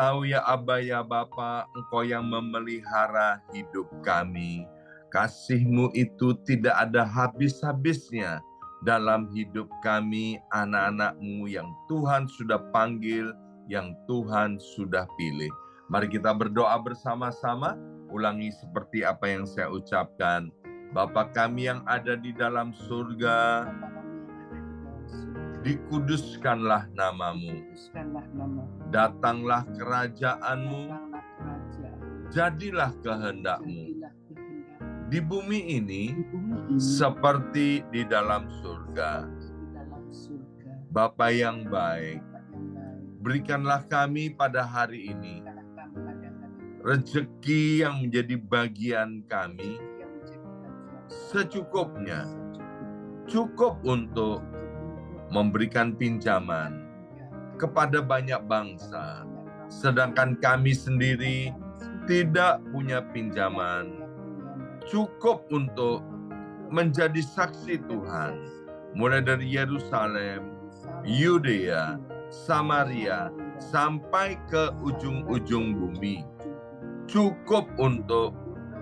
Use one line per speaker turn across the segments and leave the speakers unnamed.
tahu ya Aba ya Bapa, Engkau yang memelihara hidup kami. Kasih-Mu itu tidak ada habis-habisnya dalam hidup kami, anak-anak-Mu yang Tuhan sudah panggil, yang Tuhan sudah pilih. Mari kita berdoa bersama-sama, ulangi seperti apa yang saya ucapkan. Bapa kami yang ada di dalam surga, dikuduskanlah namamu. Datanglah kerajaan-Mu, jadilah kehendak-Mu. Di bumi ini, seperti di dalam surga. Bapa yang baik, berikanlah kami pada hari ini rezeki yang menjadi bagian kami secukupnya. Cukup untuk memberikan pinjaman kepada banyak bangsa, sedangkan kami sendiri tidak punya pinjaman. Cukup untuk menjadi saksi Tuhan, mulai dari Yerusalem, Yudea, Samaria, sampai ke ujung-ujung bumi. Cukup untuk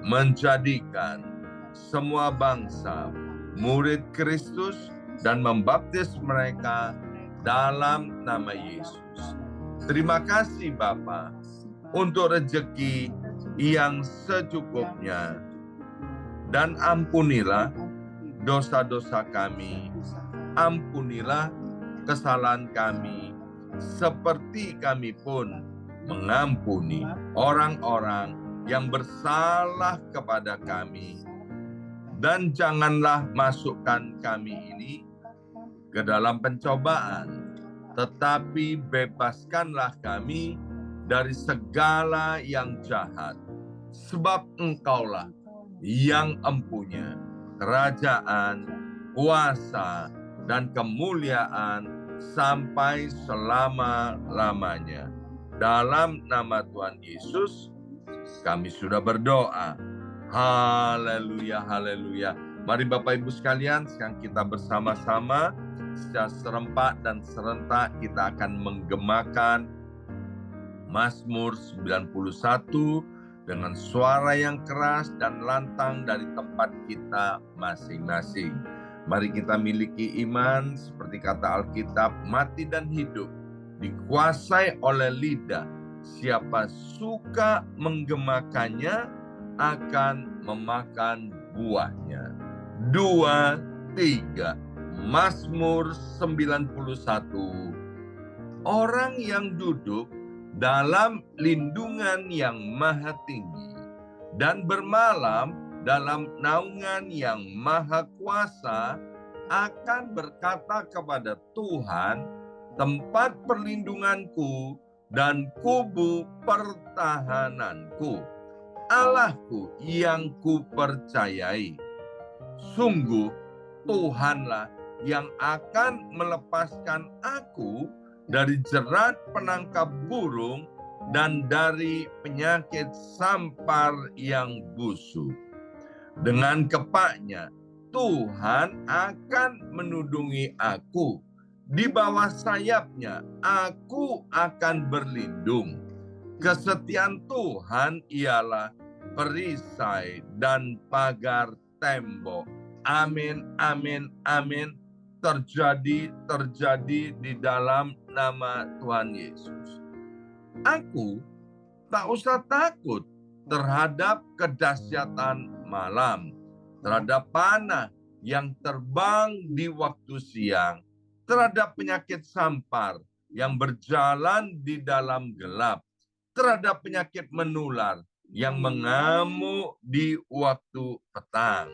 menjadikan semua bangsa murid Kristus dan membaptis mereka dalam nama Yesus. Terima kasih Bapa untuk rezeki yang secukupnya. Dan ampunilah dosa-dosa kami, ampunilah kesalahan kami, seperti kami pun mengampuni orang-orang yang bersalah kepada kami. Dan janganlah masukkan kami ini ke dalam pencobaan, tetapi bebaskanlah kami dari segala yang jahat. Sebab Engkaulah yang empunya kerajaan, kuasa, dan kemuliaan sampai selama-lamanya. Dalam nama Tuhan Yesus, kami sudah berdoa. Haleluya, haleluya. Mari Bapak Ibu sekalian, sekarang kita bersama-sama secara serempak dan serentak kita akan menggemakan Mazmur 91 dengan suara yang keras dan lantang dari tempat kita masing-masing. Mari kita miliki iman seperti kata Alkitab, mati dan hidup dikuasai oleh lidah. Siapa suka menggemakannya akan memakan buahnya. 2, 3. Mazmur 91. Orang yang duduk dalam lindungan yang maha tinggi dan bermalam dalam naungan yang maha kuasa akan berkata kepada Tuhan, tempat perlindunganku dan kubu pertahananku, Allahku yang kupercayai. Sungguh Tuhanlah yang akan melepaskan aku dari jerat penangkap burung dan dari penyakit sampar yang busuk. Dengan kepaknya, Tuhan akan menudungi aku. Di bawah sayapnya, aku akan berlindung. Kesetiaan Tuhan ialah perisai dan pagar tembok. Amin, amin, amin. Terjadi di dalam nama Tuhan Yesus. Aku tak usah takut terhadap kedahsyatan malam, terhadap panah yang terbang di waktu siang, terhadap penyakit sampar yang berjalan di dalam gelap, terhadap penyakit menular yang mengamuk di waktu petang.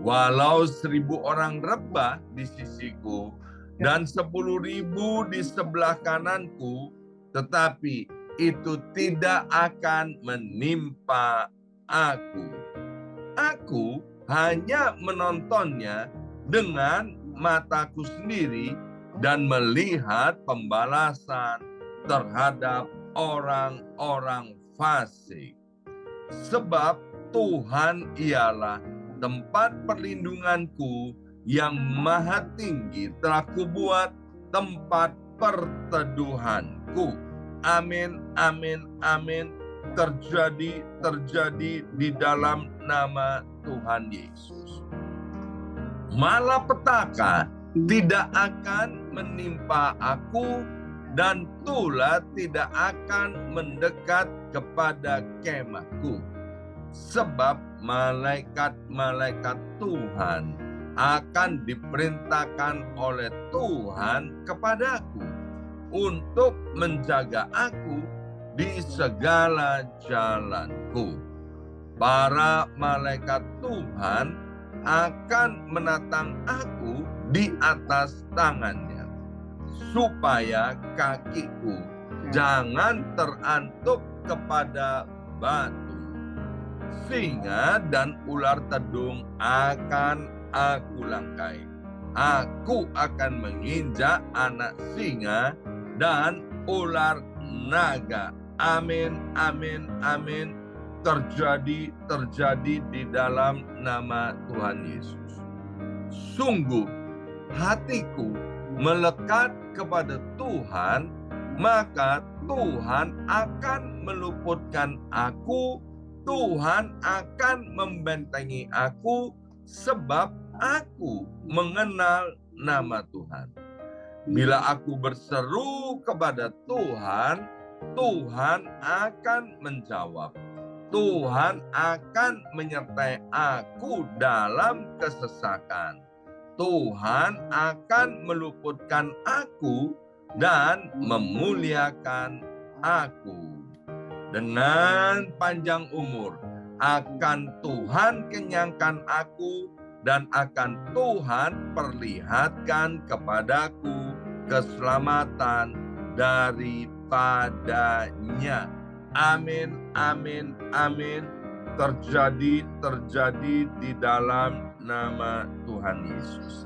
Walau 1.000 orang rebah di sisiku dan 10.000 di sebelah kananku, tetapi itu tidak akan menimpa aku. Aku hanya menontonnya dengan mataku sendiri dan melihat pembalasan terhadap orang-orang fasik. Sebab Tuhan ialah tempat perlindunganku yang maha tinggi, telah kubuat tempat perteduhanku. amin, amin, amin. Terjadi di dalam nama Tuhan Yesus. Malapetaka tidak akan menimpa aku, dan tulah tidak akan mendekat kepada kemahku. Sebab malaikat-malaikat Tuhan akan diperintahkan oleh Tuhan kepadaku untuk menjaga aku di segala jalanku. Para malaikat Tuhan akan menatang aku di atas tangannya, supaya kakiku jangan terantuk kepada batu. Singa dan ular tedung akan aku langkai. Aku akan menginjak anak singa dan ular naga. Amin, amin, amin. Terjadi di dalam nama Tuhan Yesus. Sungguh hatiku melekat kepada Tuhan, maka Tuhan akan meluputkan aku, Tuhan akan membentengi aku, sebab aku mengenal nama Tuhan. Bila aku berseru kepada Tuhan, Tuhan akan menjawab. Tuhan akan menyertai aku dalam kesesakan. Tuhan akan meluputkan aku dan memuliakan aku. Dengan panjang umur akan Tuhan kenyangkan aku, dan akan Tuhan perlihatkan kepadaku keselamatan daripadanya. Amin, amin, amin. Terjadi di dalam nama Tuhan Yesus.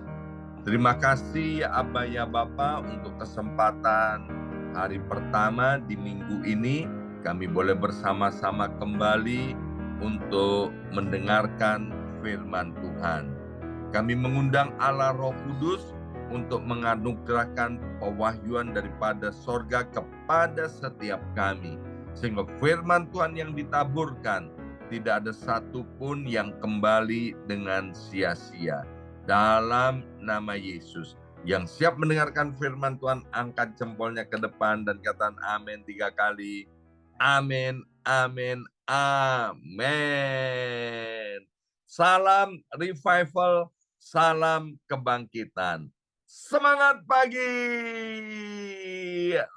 Terima kasih ya Abba ya Bapa untuk kesempatan hari pertama di minggu ini. Kami boleh bersama-sama kembali untuk mendengarkan firman Tuhan. Kami mengundang Allah Roh Kudus untuk menganugerahkan pewahyuan daripada sorga kepada setiap kami. Sehingga firman Tuhan yang ditaburkan tidak ada satupun yang kembali dengan sia-sia. Dalam nama Yesus. Yang siap mendengarkan firman Tuhan, angkat jempolnya ke depan dan katakan amin 3 kali. Amin, amin, amin. Salam revival, salam kebangkitan. Semangat pagi.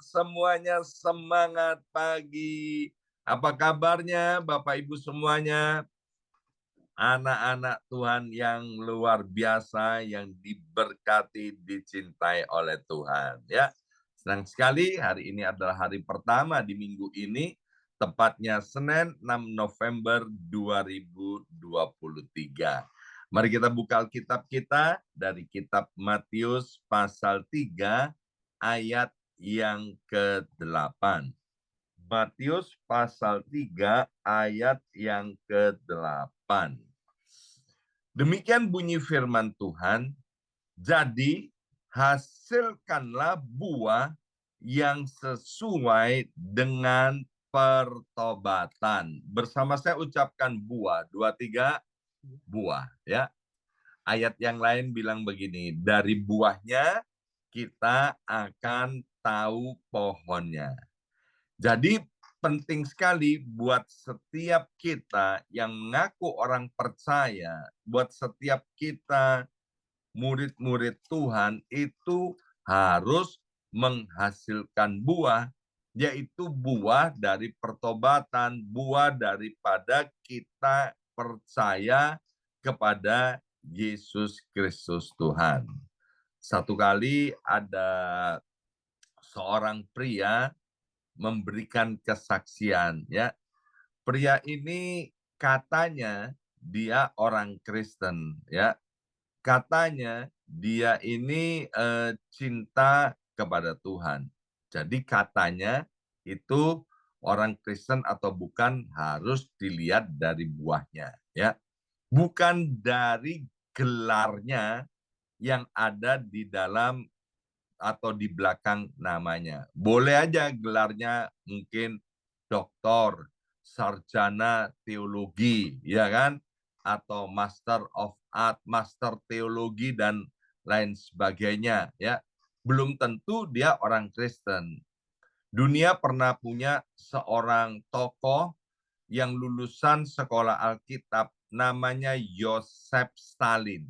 Semuanya semangat pagi. Apa kabarnya Bapak Ibu semuanya? Anak-anak Tuhan yang luar biasa, yang diberkati, dicintai oleh Tuhan. Ya, senang sekali hari ini adalah hari pertama di minggu ini, tepatnya Senin 6 November 2023. Mari kita buka Alkitab kita dari kitab Matius pasal 3 ayat yang ke-8. Matius pasal 3 ayat yang ke-8. Demikian bunyi firman Tuhan, jadi hasilkanlah buah yang sesuai dengan pertobatan. Bersama saya ucapkan buah, 2, 3, buah. Ya. Ayat yang lain bilang begini, dari buahnya kita akan tahu pohonnya. Jadi penting sekali buat setiap kita yang mengaku orang percaya, buat setiap kita murid-murid Tuhan itu harus menghasilkan buah, yaitu buah dari pertobatan, buah daripada kita percaya kepada Yesus Kristus Tuhan. Satu kali ada seorang pria memberikan kesaksian, ya. Pria ini katanya dia orang Kristen, ya. Katanya dia ini cinta kepada Tuhan. Jadi katanya itu orang Kristen atau bukan harus dilihat dari buahnya, ya. Bukan dari gelarnya yang ada di dalam atau di belakang namanya. Boleh aja gelarnya mungkin doktor, sarjana teologi, ya kan? Atau Master of Art, Master Teologi dan lain sebagainya, ya. Belum tentu dia orang Kristen. Dunia pernah punya seorang tokoh yang lulusan sekolah Alkitab namanya Yosef Stalin.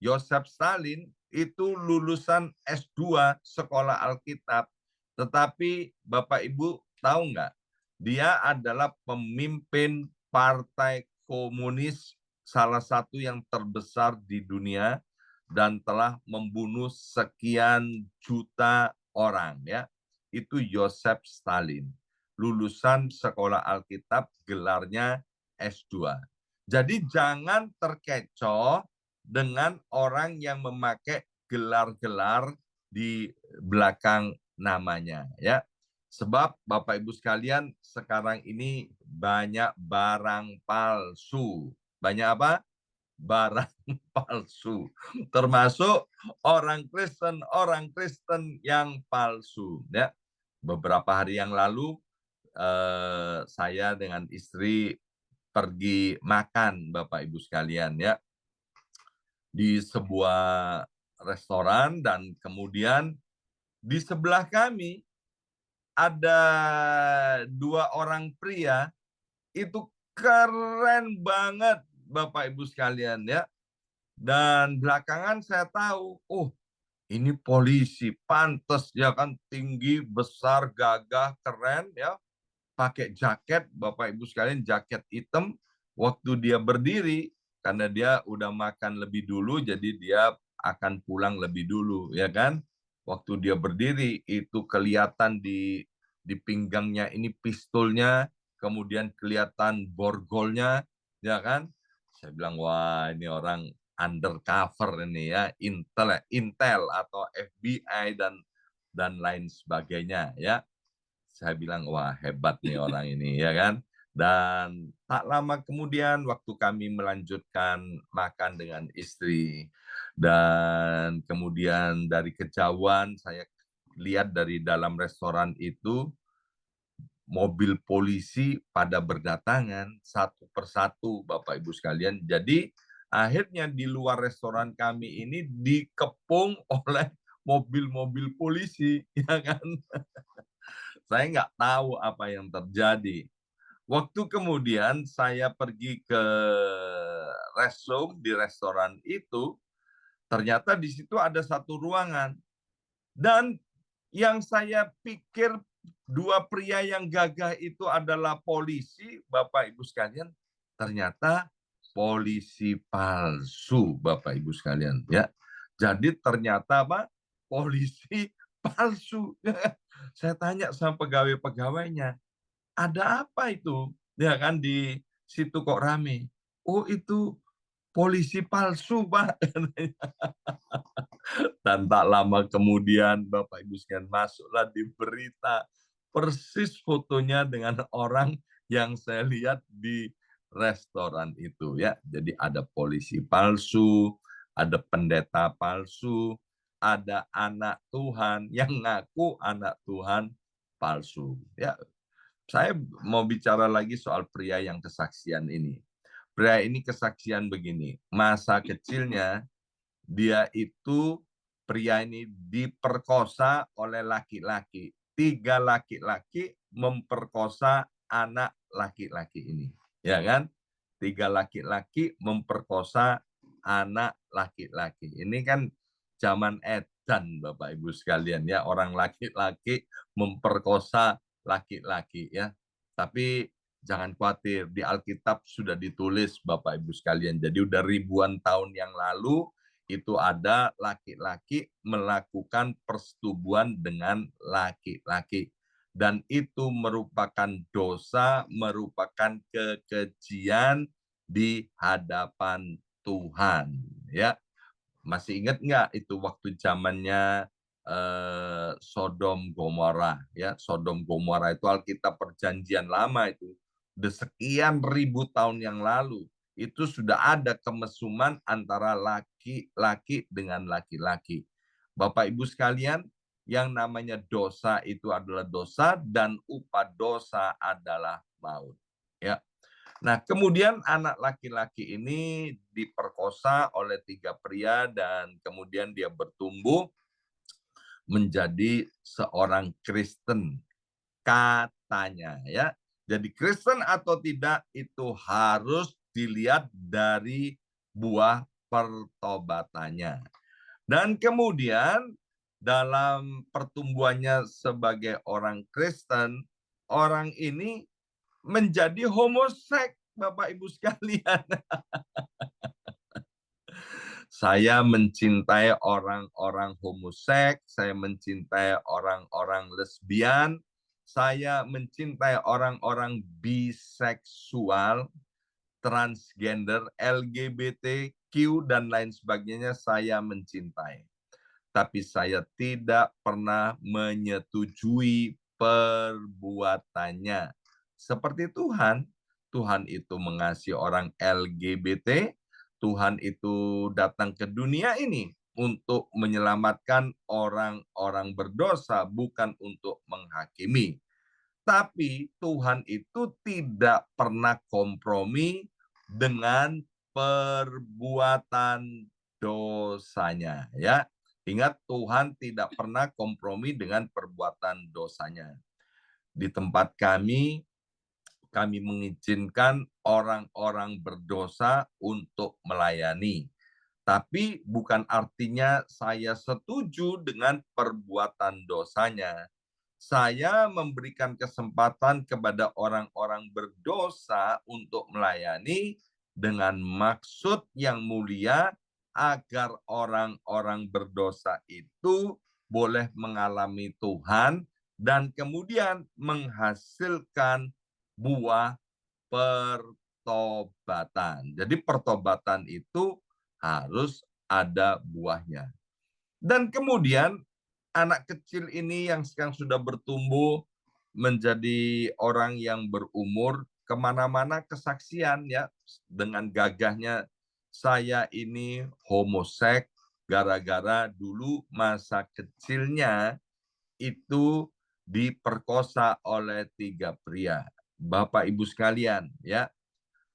Yosef Stalin itu lulusan S2 sekolah Alkitab. Tetapi Bapak Ibu tahu nggak? Dia adalah pemimpin partai komunis salah satu yang terbesar di dunia dan telah membunuh sekian juta orang, ya. Itu Yosef Stalin. Lulusan sekolah Alkitab, gelarnya S2. Jadi jangan terkecoh dengan orang yang memakai gelar-gelar di belakang namanya, ya. Sebab Bapak Ibu sekalian, sekarang ini banyak barang palsu. Banyak apa? Barang palsu. Termasuk orang Kristen yang palsu, ya. Beberapa hari yang lalu saya dengan istri pergi makan, Bapak Ibu sekalian, ya, di sebuah restoran, dan kemudian di sebelah kami ada dua orang pria itu keren banget, Bapak Ibu sekalian, ya. Dan belakangan saya tahu, oh, ini polisi, pantes ya kan, tinggi, besar, gagah, keren, ya. Pakai jaket, Bapak Ibu sekalian, jaket hitam. Waktu dia berdiri, karena dia udah makan lebih dulu, jadi dia akan pulang lebih dulu, ya kan? Waktu dia berdiri, itu kelihatan di pinggangnya ini pistolnya, kemudian kelihatan borgolnya, ya kan? Saya bilang, wah, ini orang undercover ini, ya, Intel atau FBI dan lain sebagainya, ya. Saya bilang, wah, hebat nih orang ini, ya kan? Dan tak lama kemudian waktu kami melanjutkan makan dengan istri, dan kemudian dari kejauhan saya lihat dari dalam restoran itu mobil polisi pada berdatangan satu persatu, Bapak Ibu sekalian. Jadi akhirnya di luar restoran kami ini dikepung oleh mobil-mobil polisi, ya kan? Saya nggak tahu apa yang terjadi. Waktu kemudian saya pergi ke restroom di restoran itu, ternyata di situ ada satu ruangan. Dan yang saya pikir dua pria yang gagah itu adalah polisi, Bapak Ibu sekalian, ternyata polisi palsu, Bapak Ibu sekalian, ya. Jadi ternyata apa? Polisi palsu. Saya tanya sama pegawai-pegawainya, ada apa itu? Ya kan, di situ kok rame. Oh, itu polisi palsu, Pak. Dan tak lama kemudian Bapak Ibu sekalian, masuklah di berita persis fotonya dengan orang yang saya lihat di restoran itu, ya. Jadi ada polisi palsu, ada pendeta palsu, ada anak Tuhan yang ngaku anak Tuhan palsu. Ya, saya mau bicara lagi soal pria yang kesaksian ini. Pria ini kesaksian begini, masa kecilnya dia itu, pria ini diperkosa oleh laki-laki. 3 laki-laki memperkosa anak laki-laki ini, ya kan? 3 laki-laki memperkosa anak laki-laki. Ini kan zaman edan, Bapak Ibu sekalian, ya, orang laki-laki memperkosa laki-laki, ya. Tapi jangan khawatir, di Alkitab sudah ditulis, Bapak Ibu sekalian. Jadi udah ribuan tahun yang lalu itu ada laki-laki melakukan persetubuhan dengan laki-laki, dan itu merupakan dosa, merupakan kekejian di hadapan Tuhan, ya. Masih ingat nggak itu waktu zamannya Sodom Gomora, ya. Sodom Gomora itu Alkitab Perjanjian Lama, itu udah sekian ribu tahun yang lalu. Itu sudah ada kemesuman antara laki-laki dengan laki-laki. Bapak Ibu sekalian, yang namanya dosa itu adalah dosa dan upah dosa adalah maut. Ya. Nah, kemudian anak laki-laki ini diperkosa oleh 3 pria dan kemudian dia bertumbuh menjadi seorang Kristen katanya ya. Jadi Kristen atau tidak itu harus dilihat dari buah pertobatannya. Dan kemudian dalam pertumbuhannya sebagai orang Kristen, orang ini menjadi homoseks, Bapak Ibu sekalian. Saya mencintai orang-orang homoseks, saya mencintai orang-orang lesbian, saya mencintai orang-orang biseksual, transgender, LGBTQ, dan lain sebagainya saya mencintai. Tapi saya tidak pernah menyetujui perbuatannya. Seperti Tuhan, Tuhan itu mengasihi orang LGBT, Tuhan itu datang ke dunia ini untuk menyelamatkan orang-orang berdosa, bukan untuk menghakimi. Tapi Tuhan itu tidak pernah kompromi dengan perbuatan dosanya, ya. Ingat, Tuhan tidak pernah kompromi dengan perbuatan dosanya. Di tempat kami mengizinkan orang-orang berdosa untuk melayani. Tapi bukan artinya saya setuju dengan perbuatan dosanya. Saya memberikan kesempatan kepada orang-orang berdosa untuk melayani dengan maksud yang mulia agar orang-orang berdosa itu boleh mengalami Tuhan dan kemudian menghasilkan buah pertobatan. Jadi pertobatan itu harus ada buahnya. Dan kemudian anak kecil ini yang sekarang sudah bertumbuh menjadi orang yang berumur, kemana-mana kesaksian ya, dengan gagahnya, saya ini homoseks gara-gara dulu masa kecilnya itu diperkosa oleh 3 pria. Bapak Ibu sekalian ya,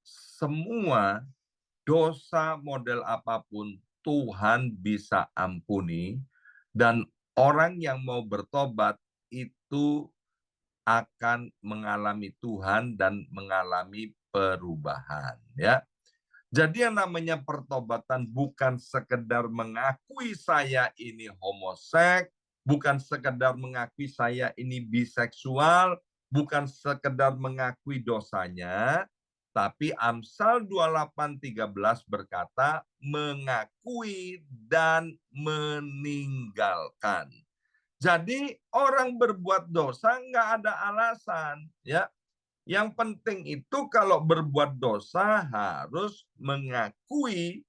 semua dosa model apapun Tuhan bisa ampuni, dan orang yang mau bertobat itu akan mengalami Tuhan dan mengalami perubahan ya. Jadi yang namanya pertobatan bukan sekedar mengakui saya ini homoseks, bukan sekedar mengakui saya ini biseksual, bukan sekedar mengakui dosanya, tapi Amsal 28:13 berkata mengakui dan meninggalkan. Jadi orang berbuat dosa nggak ada alasan, ya. Yang penting itu kalau berbuat dosa harus mengakui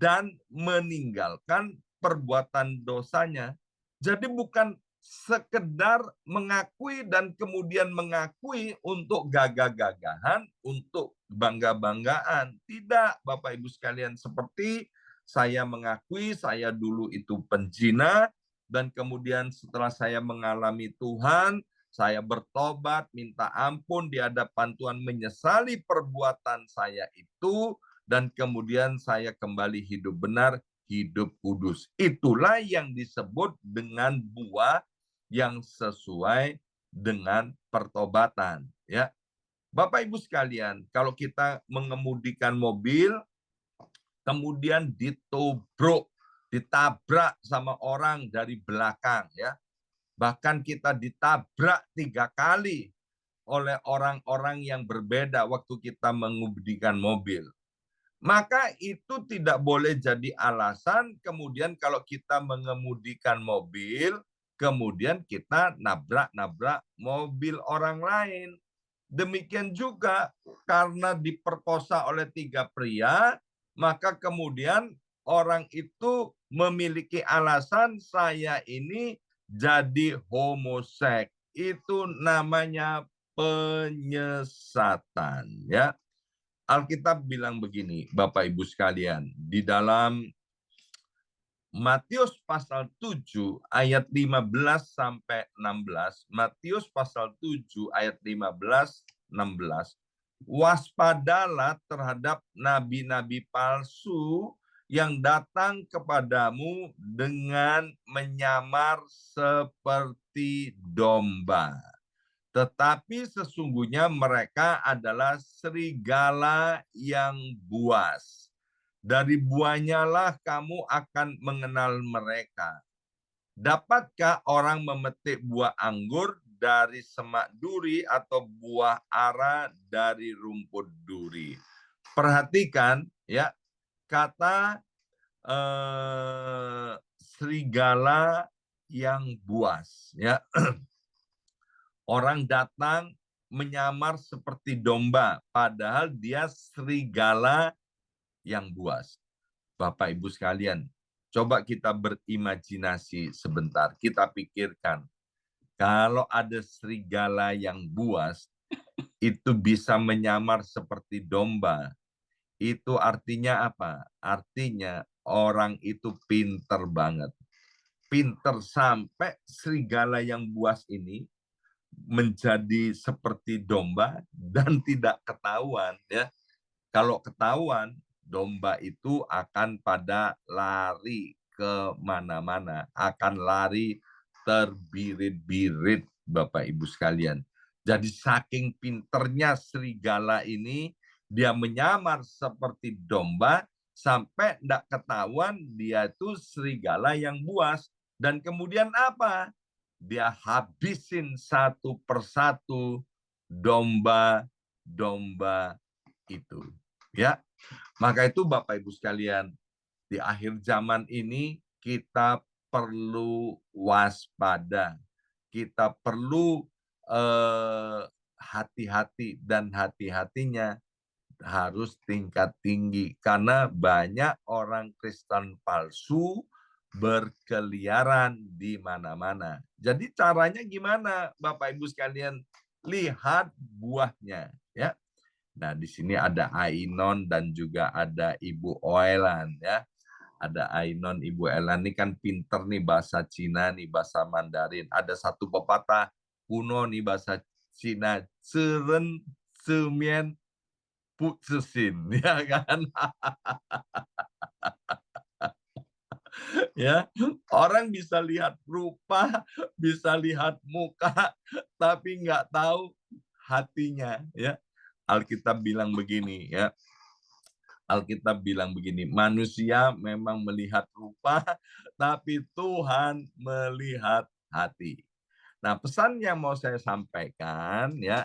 dan meninggalkan perbuatan dosanya. Jadi bukan sekedar mengakui dan kemudian mengakui untuk gagah-gagahan, untuk bangga-banggaan. Tidak, Bapak Ibu sekalian, seperti saya mengakui saya dulu itu penzina, dan kemudian setelah saya mengalami Tuhan, saya bertobat, minta ampun di hadapan Tuhan, menyesali perbuatan saya itu, dan kemudian saya kembali hidup benar, hidup kudus. Itulah yang disebut dengan buah yang sesuai dengan pertobatan. Ya, Bapak Ibu sekalian, kalau kita mengemudikan mobil, kemudian ditabrak sama orang dari belakang, ya. Bahkan kita ditabrak 3 kali oleh orang-orang yang berbeda waktu kita mengemudikan mobil. Maka itu tidak boleh jadi alasan kemudian kalau kita mengemudikan mobil, kemudian kita nabrak-nabrak mobil orang lain. Demikian juga karena diperkosa oleh 3 pria, maka kemudian orang itu memiliki alasan saya ini jadi homoseks. Itu namanya penyesatan, ya. Alkitab bilang begini, Bapak Ibu sekalian, di dalam Matius pasal 7 ayat 15 sampai 16. Matius pasal 7 ayat 15 16. Waspadalah terhadap nabi-nabi palsu yang datang kepadamu dengan menyamar seperti domba. Tetapi sesungguhnya mereka adalah serigala yang buas. Dari buahnya lah kamu akan mengenal mereka. Dapatkah orang memetik buah anggur dari semak duri atau buah ara dari rumput duri? Perhatikan ya, kata serigala yang buas ya. Orang datang menyamar seperti domba, padahal dia serigala yang buas. Bapak Ibu sekalian, coba kita berimajinasi sebentar. Kita pikirkan, kalau ada serigala yang buas, itu bisa menyamar seperti domba. Itu artinya apa? Artinya orang itu pinter banget. Pinter sampai serigala yang buas ini menjadi seperti domba dan tidak ketahuan ya. Kalau ketahuan, domba itu akan pada lari ke mana-mana, akan lari terbirit-birit Bapak Ibu sekalian. Jadi saking pinternya serigala ini, dia menyamar seperti domba sampai tidak ketahuan dia itu serigala yang buas. Dan kemudian apa? Dia habisin satu persatu domba-domba itu. Ya, maka itu Bapak Ibu sekalian, di akhir zaman ini kita perlu waspada, kita perlu hati-hati dan hati-hatinya harus tingkat tinggi karena banyak orang Kristen palsu berkeliaran di mana-mana. Jadi caranya gimana Bapak Ibu sekalian? Lihat buahnya ya. Nah, di sini ada Ainon dan juga ada Ibu Oelan ya. Ada Ainon, Ibu Oelan ini kan pinter nih bahasa Cina nih, bahasa Mandarin. Ada satu pepatah kuno nih bahasa Cina, ceren semien putusin ya kan. Ya, orang bisa lihat rupa, bisa lihat muka, tapi nggak tahu hatinya ya. Alkitab bilang begini ya. Alkitab bilang begini, manusia memang melihat rupa, tapi Tuhan melihat hati. Nah, pesan yang mau saya sampaikan ya,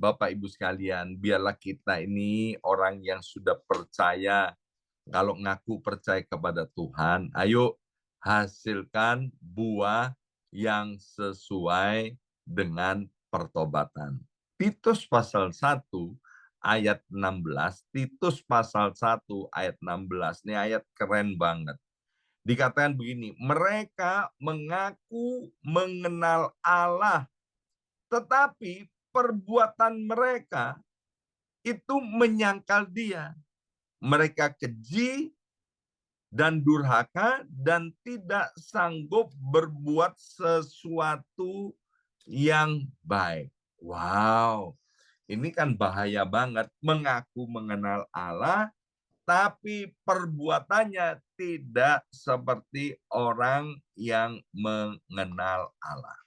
Bapak Ibu sekalian, biarlah kita ini orang yang sudah percaya. Kalau ngaku percaya kepada Tuhan, ayo hasilkan buah yang sesuai dengan pertobatan. Titus pasal 1 ayat 16, Titus pasal 1 ayat 16, ini ayat keren banget. Dikatakan begini, mereka mengaku mengenal Allah, tetapi perbuatan mereka itu menyangkal Dia. Mereka keji dan durhaka dan tidak sanggup berbuat sesuatu yang baik. Wow, ini kan bahaya banget. Mengaku mengenal Allah, tapi perbuatannya tidak seperti orang yang mengenal Allah.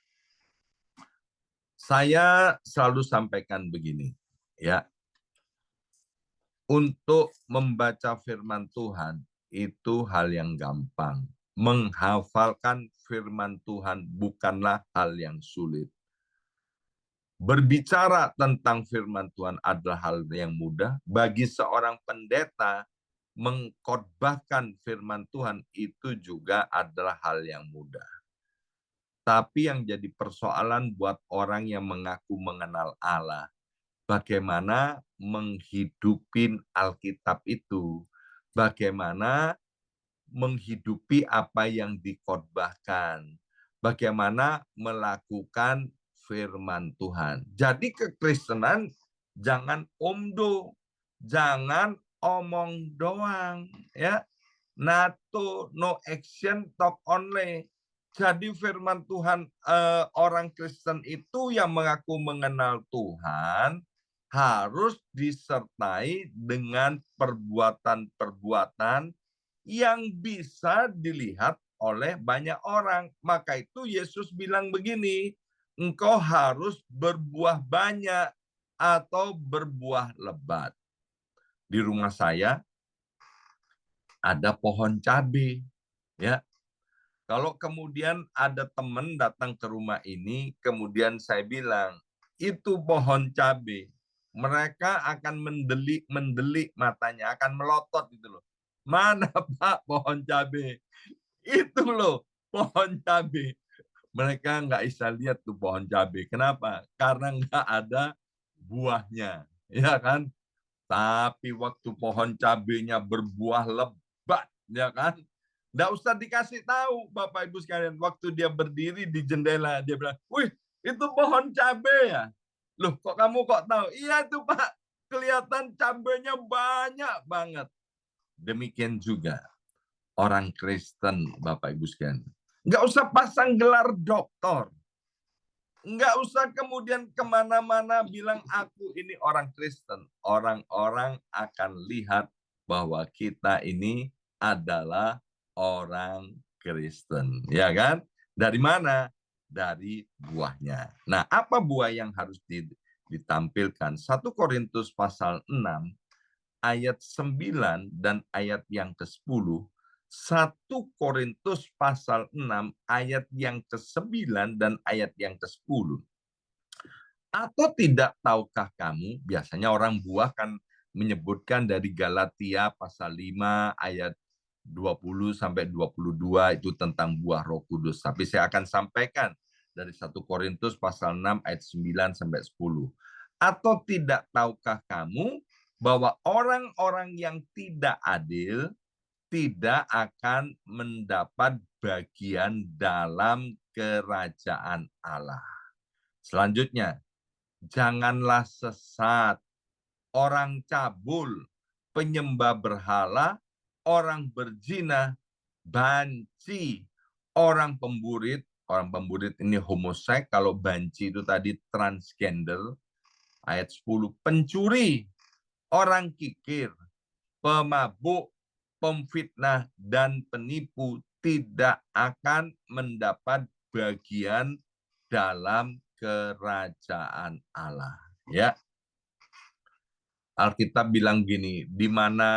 Saya selalu sampaikan begini, ya. Untuk membaca firman Tuhan itu hal yang gampang. Menghafalkan firman Tuhan bukanlah hal yang sulit. Berbicara tentang firman Tuhan adalah hal yang mudah. Bagi seorang pendeta, mengkhotbahkan firman Tuhan itu juga adalah hal yang mudah. Tapi yang jadi persoalan buat orang yang mengaku mengenal Allah, bagaimana menghidupin Alkitab itu, bagaimana menghidupi apa yang dikhotbahkan, bagaimana melakukan firman Tuhan. Jadi kekristenan jangan omdo, jangan omong doang, ya. NATO, no action, talk only. Jadi firman Tuhan, orang Kristen itu yang mengaku mengenal Tuhan harus disertai dengan perbuatan-perbuatan yang bisa dilihat oleh banyak orang. Maka itu Yesus bilang begini, engkau harus berbuah banyak atau berbuah lebat. Di rumah saya ada pohon cabai, ya. Kalau kemudian ada teman datang ke rumah ini, kemudian saya bilang, itu pohon cabai. Mereka akan mendelik matanya, akan melotot gitu loh. Mana Pak pohon cabai? Itu loh pohon cabai. Mereka nggak bisa lihat tuh pohon cabai. Kenapa? Karena nggak ada buahnya, ya kan? Tapi waktu pohon cabenya berbuah lebat, ya kan? Nggak usah dikasih tahu, Bapak Ibu sekalian. Waktu dia berdiri di jendela, dia bilang, wih, itu pohon cabai ya? Loh, kok kamu kok tahu? Iya tuh Pak, kelihatan cabenya banyak banget. Demikian juga orang Kristen, Bapak Ibu sekalian. Nggak usah pasang gelar doktor. Nggak usah kemudian kemana-mana bilang aku ini orang Kristen. Orang-orang akan lihat bahwa kita ini adalah orang Kristen. Ya kan? Dari mana? Dari buahnya. Nah, apa buah yang harus ditampilkan? 1 Korintus pasal 6 ayat 9 dan ayat yang ke-10, 1 Korintus pasal 6 ayat yang ke-9 dan ayat yang ke-10. Atau tidak tahukah kamu, biasanya orang buah kan menyebutkan dari Galatia pasal 5 ayat 20 sampai 22 itu tentang buah Roh Kudus. Tapi saya akan sampaikan dari 1 Korintus pasal 6 ayat 9 sampai 10. Atau tidak tahukah kamu bahwa orang-orang yang tidak adil tidak akan mendapat bagian dalam kerajaan Allah. Selanjutnya, janganlah sesat, orang cabul, penyembah berhala, orang berzina, banci, orang pemburit ini homoseks, kalau banci itu tadi transgender, ayat 10, pencuri, orang kikir, pemabuk, pemfitnah, dan penipu tidak akan mendapat bagian dalam kerajaan Allah. Ya, Alkitab bilang gini, di mana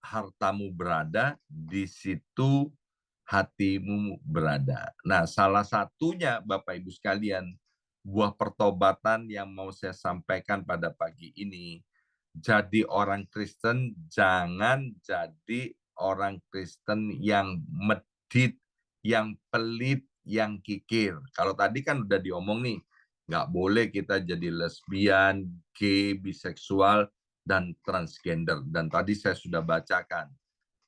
hartamu berada, di situ hatimu berada. Nah, salah satunya Bapak Ibu sekalian, buah pertobatan yang mau saya sampaikan pada pagi ini, jadi orang Kristen jangan jadi orang Kristen yang medit, yang pelit, yang kikir. Kalau tadi kan udah diomong nih, nggak boleh kita jadi lesbian, gay, biseksual, dan transgender. Dan tadi saya sudah bacakan.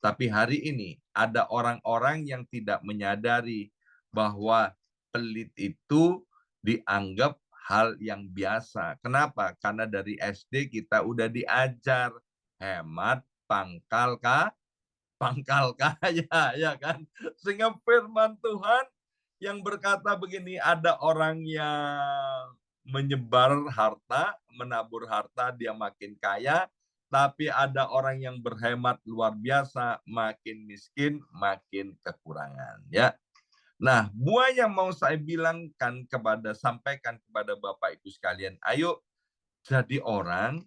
Tapi hari ini ada orang-orang yang tidak menyadari bahwa pelit itu dianggap hal yang biasa. Kenapa? Karena dari SD kita udah diajar hemat pangkal kaya, ya kan? Sehingga firman Tuhan yang berkata begini, ada orang yang menyebar harta, menabur harta, dia makin kaya, tapi ada orang yang berhemat luar biasa, makin miskin, makin kekurangan. Ya, nah buah yang mau saya sampaikan kepada Bapak Ibu sekalian, ayo jadi orang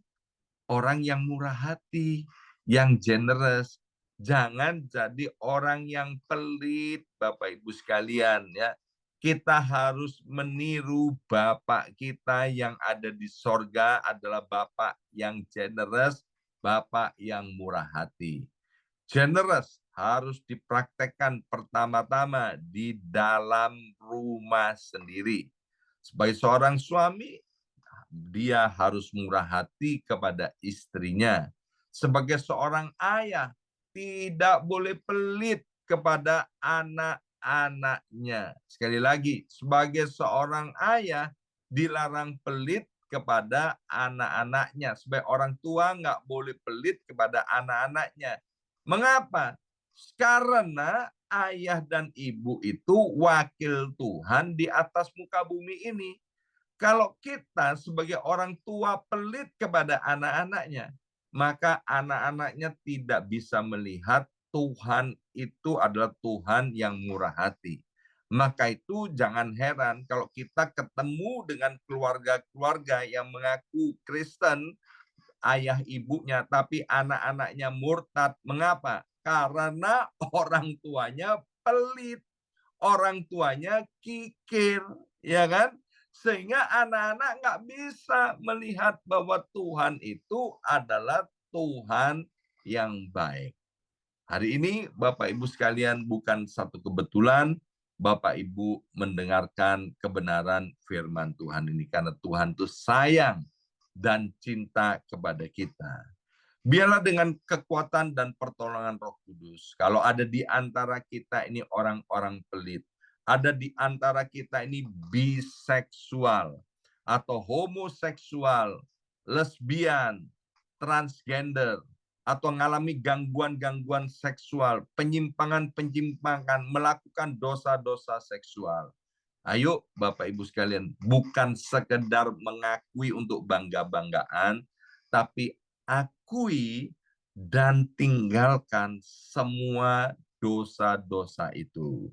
yang murah hati, yang generous. Jangan jadi orang yang pelit, Bapak Ibu sekalian, ya. Kita harus meniru Bapak kita yang ada di sorga adalah Bapak yang generous, Bapak yang murah hati. Generous harus dipraktekkan pertama-tama di dalam rumah sendiri. Sebagai seorang suami, dia harus murah hati kepada istrinya. Sebagai seorang ayah, tidak boleh pelit kepada anak-anaknya. Sekali lagi, sebagai seorang ayah, dilarang pelit kepada anak-anaknya. Supaya orang tua nggak boleh pelit kepada anak-anaknya. Mengapa? Karena ayah dan ibu itu wakil Tuhan di atas muka bumi ini. Kalau kita sebagai orang tua pelit kepada anak-anaknya, maka anak-anaknya tidak bisa melihat Tuhan itu adalah Tuhan yang murah hati. Maka itu jangan heran kalau kita ketemu dengan keluarga-keluarga yang mengaku Kristen, ayah ibunya, tapi anak-anaknya murtad. Mengapa? Karena orang tuanya pelit, orang tuanya kikir, ya kan? Sehingga anak-anak nggak bisa melihat bahwa Tuhan itu adalah Tuhan yang baik. Hari ini Bapak Ibu sekalian, bukan satu kebetulan Bapak Ibu mendengarkan kebenaran firman Tuhan ini. Karena Tuhan itu sayang dan cinta kepada kita. Biarlah dengan kekuatan dan pertolongan Roh Kudus, kalau ada di antara kita ini orang-orang pelit, ada di antara kita ini biseksual atau homoseksual, lesbian, transgender, atau mengalami gangguan-gangguan seksual, penyimpangan-penyimpangan, melakukan dosa-dosa seksual. Ayo Bapak Ibu sekalian, bukan sekedar mengakui untuk bangga-banggaan, tapi akui dan tinggalkan semua dosa-dosa itu.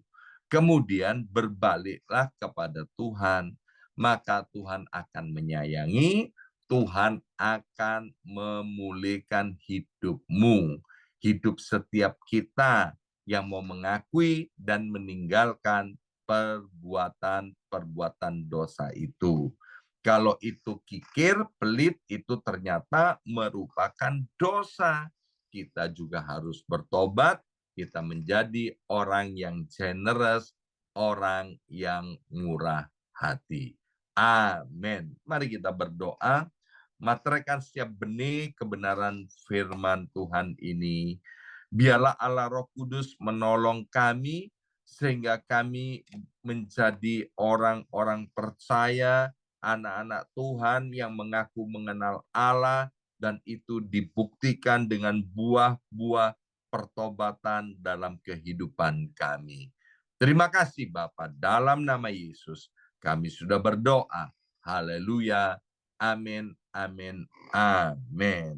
Kemudian berbaliklah kepada Tuhan, maka Tuhan akan menyayangi, Tuhan akan memulihkan hidupmu. Hidup setiap kita yang mau mengakui dan meninggalkan perbuatan-perbuatan dosa itu. Kalau itu kikir, pelit, itu ternyata merupakan dosa. Kita juga harus bertobat, kita menjadi orang yang generous, orang yang murah hati. Amin. Mari kita berdoa, materaikan setiap benih kebenaran firman Tuhan ini. Biarlah Allah Roh Kudus menolong kami, sehingga kami menjadi orang-orang percaya, anak-anak Tuhan yang mengaku mengenal Allah, dan itu dibuktikan dengan buah-buah pertobatan dalam kehidupan kami. Terima kasih Bapa, dalam nama Yesus kami sudah berdoa. Haleluya. Amin, amin, amin.